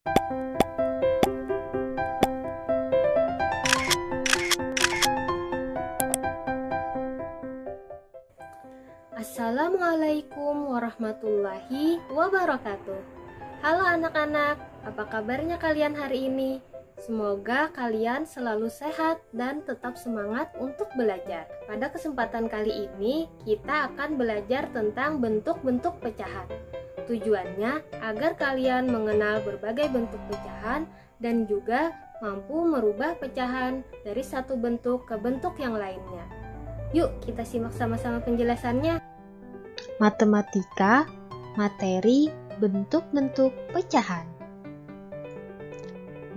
Assalamualaikum warahmatullahi wabarakatuh. Halo anak-anak, apa kabarnya kalian hari ini? Semoga kalian selalu sehat dan tetap semangat untuk belajar. Pada kesempatan kali ini, kita akan belajar tentang bentuk-bentuk pecahan. Tujuannya agar kalian mengenal berbagai bentuk pecahan dan juga mampu merubah pecahan dari satu bentuk ke bentuk yang lainnya. Yuk, kita simak sama-sama penjelasannya. Matematika, materi bentuk-bentuk pecahan.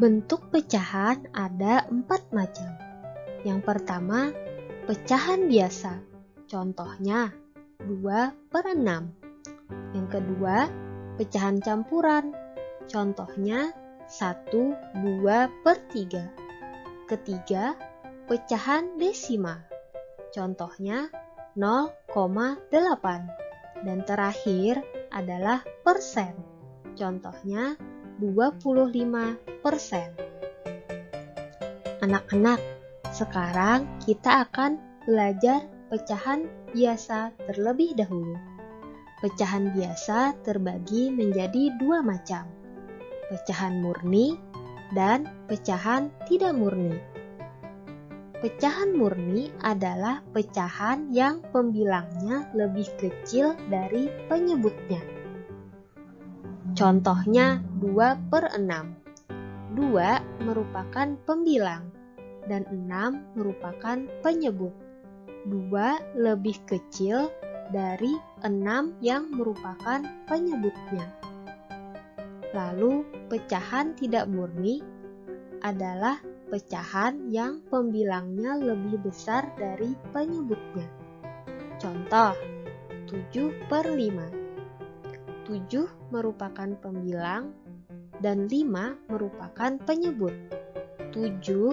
Bentuk pecahan ada 4 macam. Yang pertama, pecahan biasa. Contohnya 2/6. Yang kedua, pecahan campuran. Contohnya 1/2/3. Ketiga, pecahan desimal. Contohnya 0,8. Dan terakhir adalah persen. Contohnya 25%. Anak-anak, sekarang kita akan belajar pecahan biasa terlebih dahulu. Pecahan biasa terbagi menjadi 2 macam, pecahan murni dan pecahan tidak murni. Pecahan murni adalah pecahan yang pembilangnya lebih kecil dari penyebutnya. Contohnya 2/6. 2 merupakan pembilang dan 6 merupakan penyebut. 2 lebih kecil dari 6 yang merupakan penyebutnya. Lalu pecahan tidak murni adalah pecahan yang pembilangnya lebih besar dari penyebutnya. Contoh, 7/5. 7 merupakan pembilang dan 5 merupakan penyebut. 7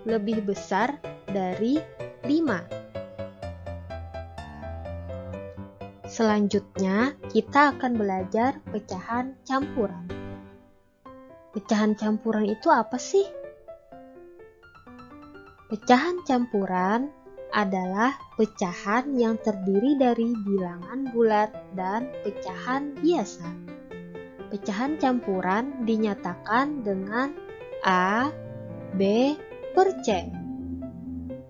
lebih besar dari 5. Selanjutnya, kita akan belajar pecahan campuran. Pecahan campuran itu apa sih? Pecahan campuran adalah pecahan yang terdiri dari bilangan bulat dan pecahan biasa. Pecahan campuran dinyatakan dengan A, B, per C.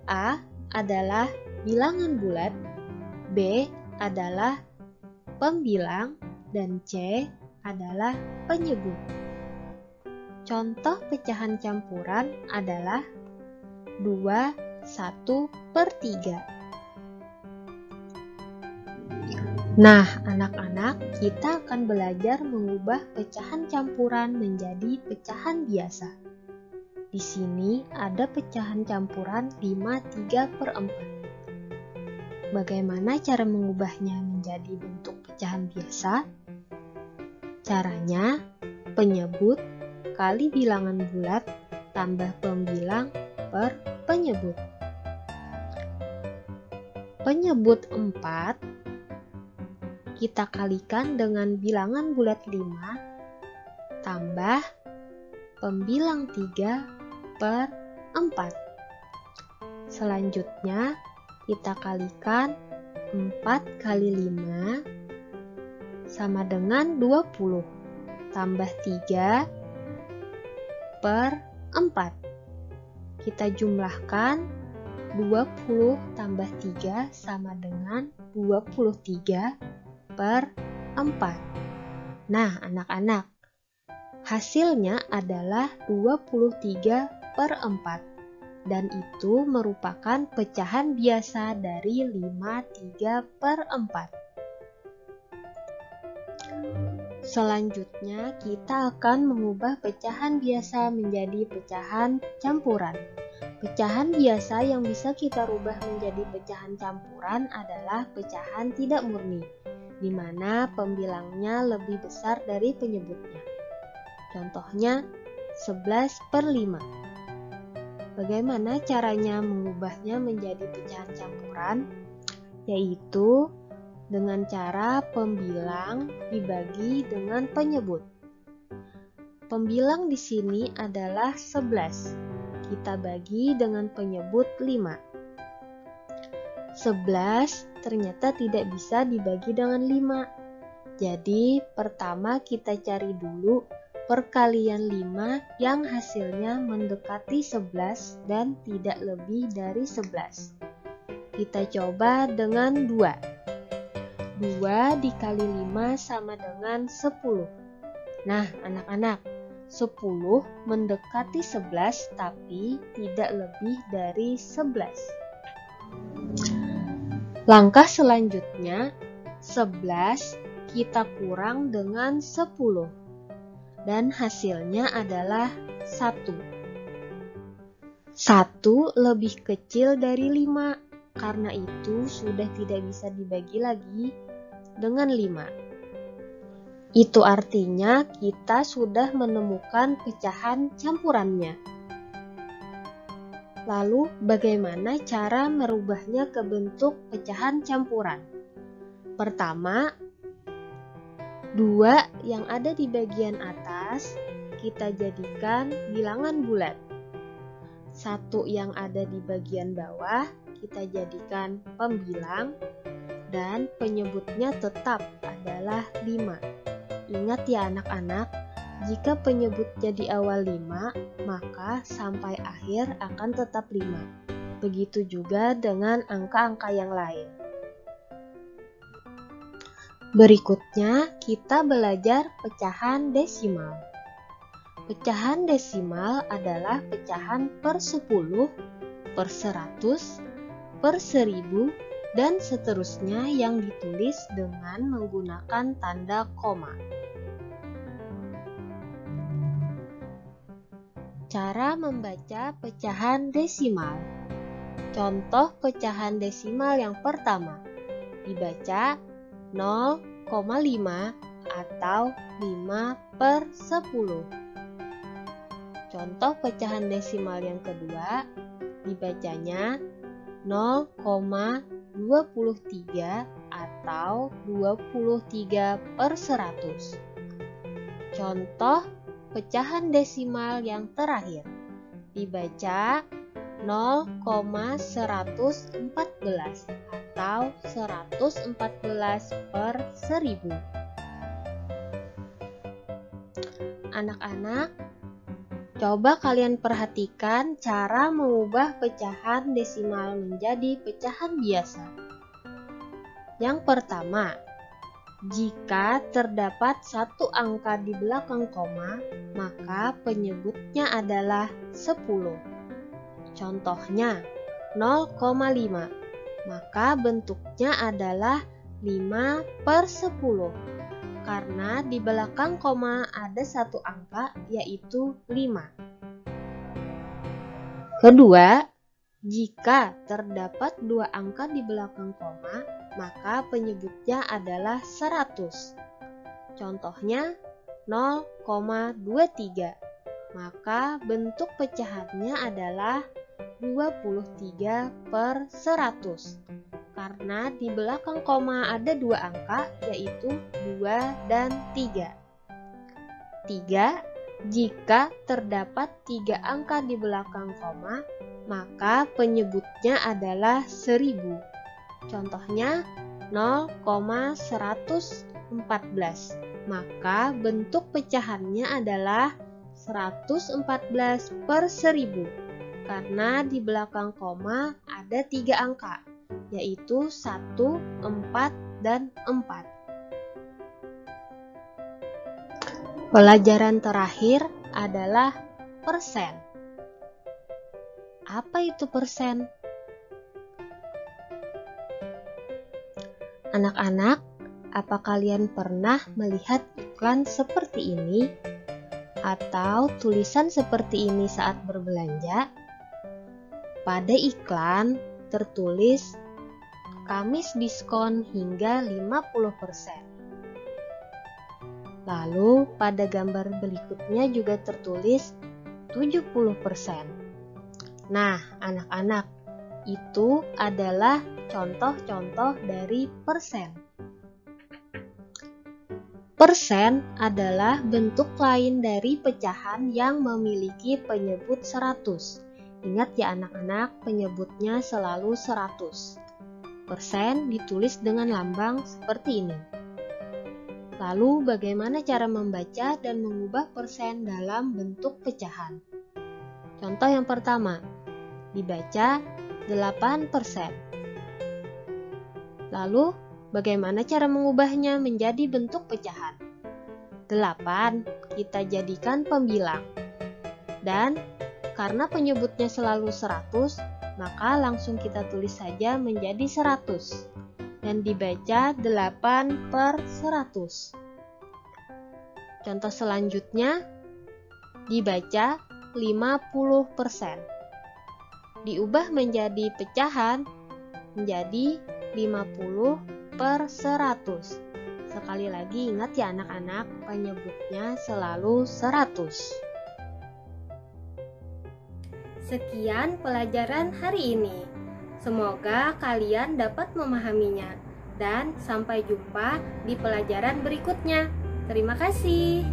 A adalah bilangan bulat, B adalah pembilang, dan C adalah penyebut. Contoh pecahan campuran adalah 2/1/3. Nah, anak-anak, kita akan belajar mengubah pecahan campuran menjadi pecahan biasa. Di sini ada pecahan campuran 5/3/4. Bagaimana cara mengubahnya menjadi bentuk pecahan biasa? Caranya, penyebut kali bilangan bulat tambah pembilang per penyebut. Penyebut 4 kita kalikan dengan bilangan bulat 5 tambah pembilang 3/4. Selanjutnya kita kalikan 4 kali 5 sama dengan 20 tambah 3/4. Kita jumlahkan 20 tambah 3 sama dengan 23/4. Nah, anak-anak, hasilnya adalah 23/4 dan itu merupakan pecahan biasa dari 5/3/4. Selanjutnya, kita akan mengubah pecahan biasa menjadi pecahan campuran. Pecahan biasa yang bisa kita rubah menjadi pecahan campuran adalah pecahan tidak murni, di mana pembilangnya lebih besar dari penyebutnya. Contohnya 11/5. Bagaimana caranya mengubahnya menjadi pecahan campuran? Yaitu dengan cara pembilang dibagi dengan penyebut. Pembilang di sini adalah 11. Kita bagi dengan penyebut 5. 11 ternyata tidak bisa dibagi dengan 5. Jadi pertama kita cari dulu perkalian 5 yang hasilnya mendekati 11 dan tidak lebih dari 11. Kita coba dengan 2. 2 dikali 5 sama dengan 10. Nah, anak-anak, 10 mendekati 11 tapi tidak lebih dari 11. Langkah selanjutnya, 11 kita kurang dengan 10 dan hasilnya adalah 1. 1 lebih kecil dari 5, karena itu sudah tidak bisa dibagi lagi dengan 5. Itu artinya kita sudah menemukan pecahan campurannya. Lalu bagaimana cara merubahnya ke bentuk pecahan campuran? Pertama, 2 yang ada di bagian atas kita jadikan bilangan bulat. 1 yang ada di bagian bawah kita jadikan pembilang dan penyebutnya tetap adalah 5. Ingat ya anak-anak, jika penyebutnya di awal 5, maka sampai akhir akan tetap 5. Begitu juga dengan angka-angka yang lain. Berikutnya, kita belajar pecahan desimal. Pecahan desimal adalah pecahan per 10, per 100, per 1000, dan seterusnya yang ditulis dengan menggunakan tanda koma. Cara membaca pecahan desimal. Contoh pecahan desimal yang pertama, dibaca 0,5 atau 5 per 10. Contoh pecahan desimal yang kedua, dibacanya 0,23 atau 23 per 100. Contoh pecahan desimal yang terakhir, dibaca 0,114 atau 114 per 1000. Anak-anak, coba kalian perhatikan cara mengubah pecahan desimal menjadi pecahan biasa. Yang pertama, jika terdapat satu angka di belakang koma, maka penyebutnya adalah 10. Contohnya 0,5, maka bentuknya adalah 5 per 10. Karena di belakang koma ada satu angka, yaitu 5. Kedua, jika terdapat 2 angka di belakang koma, maka penyebutnya adalah 100. Contohnya 0,23, maka bentuk pecahannya adalah 23 per 100. Karena di belakang koma ada 2 angka, yaitu 2 dan 3. 3. Jika terdapat 3 angka di belakang koma, maka penyebutnya adalah 1000. Contohnya 0,114, maka bentuk pecahannya adalah 114 per 1000. Karena di belakang koma ada 3 angka, yaitu 1, 4, dan 4. Pelajaran terakhir adalah persen. Apa itu persen? Anak-anak, apa kalian pernah melihat iklan seperti ini? Atau tulisan seperti ini saat berbelanja? Pada iklan tertulis Kamis diskon hingga 50%. Lalu pada gambar berikutnya juga tertulis 70%. Nah, anak-anak, itu adalah contoh-contoh dari persen. Persen adalah bentuk lain dari pecahan yang memiliki penyebut 100. Ingat ya anak-anak, penyebutnya selalu 100. Persen ditulis dengan lambang seperti ini. Lalu bagaimana cara membaca dan mengubah persen dalam bentuk pecahan? Contoh yang pertama, dibaca 8%. Lalu, bagaimana cara mengubahnya menjadi bentuk pecahan? 8 kita jadikan pembilang. Dan karena penyebutnya selalu 100, maka langsung kita tulis saja menjadi 100. Dan dibaca 8/100. Contoh selanjutnya, dibaca 50%. Diubah menjadi pecahan menjadi 50/100. Sekali lagi ingat ya anak-anak, penyebutnya selalu 100. Sekian pelajaran hari ini. Semoga kalian dapat memahaminya. Dan sampai jumpa di pelajaran berikutnya. Terima kasih.